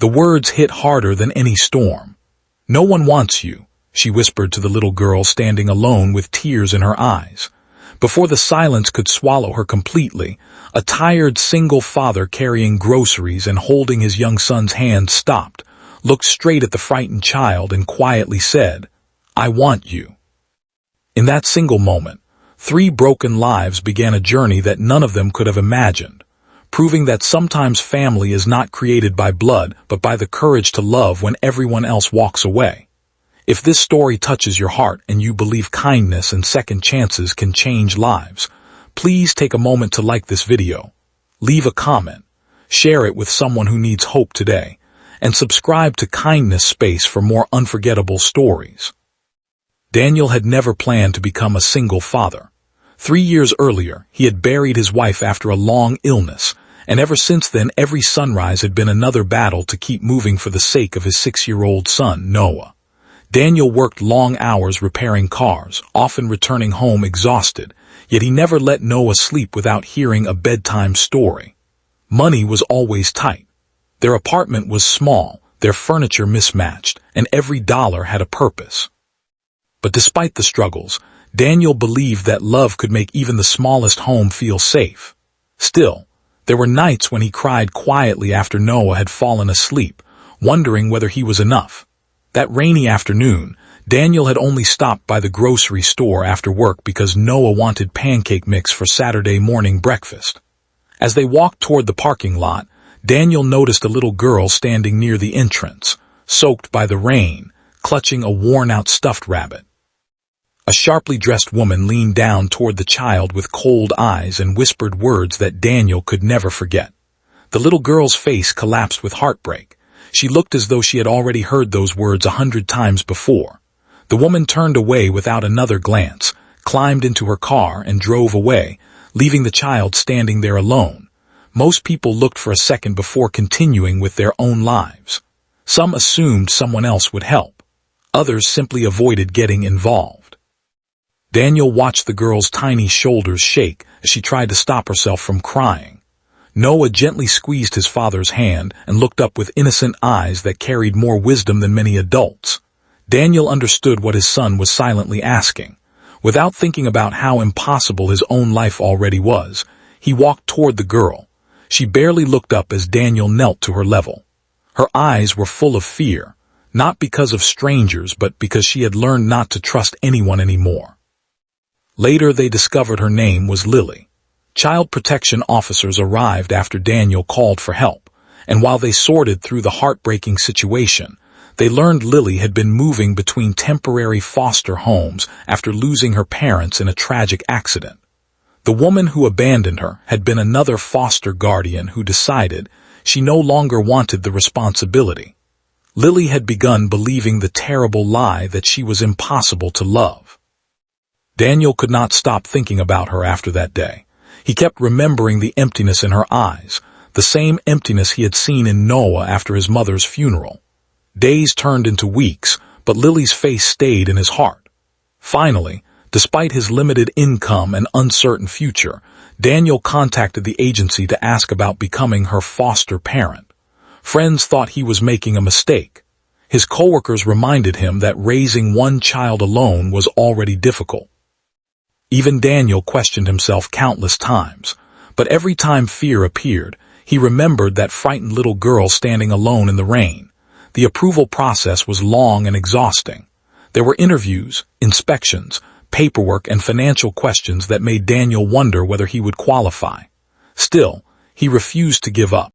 The words hit harder than any storm. "No one wants you," she whispered to the little girl standing alone with tears in her eyes. Before the silence could swallow her completely, a tired single father carrying groceries and holding his young son's hand stopped, looked straight at the frightened child and quietly said, "I want you." In that single moment, 3 broken lives began a journey that none of them could have imagined, proving that sometimes family is not created by blood but by the courage to love when everyone else walks away. If this story touches your heart and you believe kindness and second chances can change lives, please take a moment to like this video, leave a comment, share it with someone who needs hope today, and subscribe to Kindness Space for more unforgettable stories. Daniel had never planned to become a single father. 3 years earlier, he had buried his wife after a long illness, and ever since then every sunrise had been another battle to keep moving for the sake of his 6-year-old son, Noah. Daniel worked long hours repairing cars, often returning home exhausted, yet he never let Noah sleep without hearing a bedtime story. Money was always tight. Their apartment was small, their furniture mismatched, and every dollar had a purpose. But despite the struggles, Daniel believed that love could make even the smallest home feel safe. Still, there were nights when he cried quietly after Noah had fallen asleep, wondering whether he was enough. That rainy afternoon, Daniel had only stopped by the grocery store after work because Noah wanted pancake mix for Saturday morning breakfast. As they walked toward the parking lot, Daniel noticed a little girl standing near the entrance, soaked by the rain, clutching a worn-out stuffed rabbit. A sharply dressed woman leaned down toward the child with cold eyes and whispered words that Daniel could never forget. The little girl's face collapsed with heartbreak. She looked as though she had already heard those words 100 times before. The woman turned away without another glance, climbed into her car, and drove away, leaving the child standing there alone. Most people looked for a second before continuing with their own lives. Some assumed someone else would help. Others simply avoided getting involved. Daniel watched the girl's tiny shoulders shake as she tried to stop herself from crying. Noah gently squeezed his father's hand and looked up with innocent eyes that carried more wisdom than many adults. Daniel understood what his son was silently asking. Without thinking about how impossible his own life already was, he walked toward the girl. She barely looked up as Daniel knelt to her level. Her eyes were full of fear, not because of strangers but because she had learned not to trust anyone anymore. Later they discovered her name was Lily. Child protection officers arrived after Daniel called for help, and while they sorted through the heartbreaking situation, they learned Lily had been moving between temporary foster homes after losing her parents in a tragic accident. The woman who abandoned her had been another foster guardian who decided she no longer wanted the responsibility. Lily had begun believing the terrible lie that she was impossible to love. Daniel could not stop thinking about her after that day. He kept remembering the emptiness in her eyes, the same emptiness he had seen in Noah after his mother's funeral. Days turned into weeks, but Lily's face stayed in his heart. Finally, despite his limited income and uncertain future, Daniel contacted the agency to ask about becoming her foster parent. Friends thought he was making a mistake. His coworkers reminded him that raising one child alone was already difficult. Even Daniel questioned himself countless times, but every time fear appeared, he remembered that frightened little girl standing alone in the rain. The approval process was long and exhausting. There were interviews, inspections, paperwork, and financial questions that made Daniel wonder whether he would qualify. Still, he refused to give up.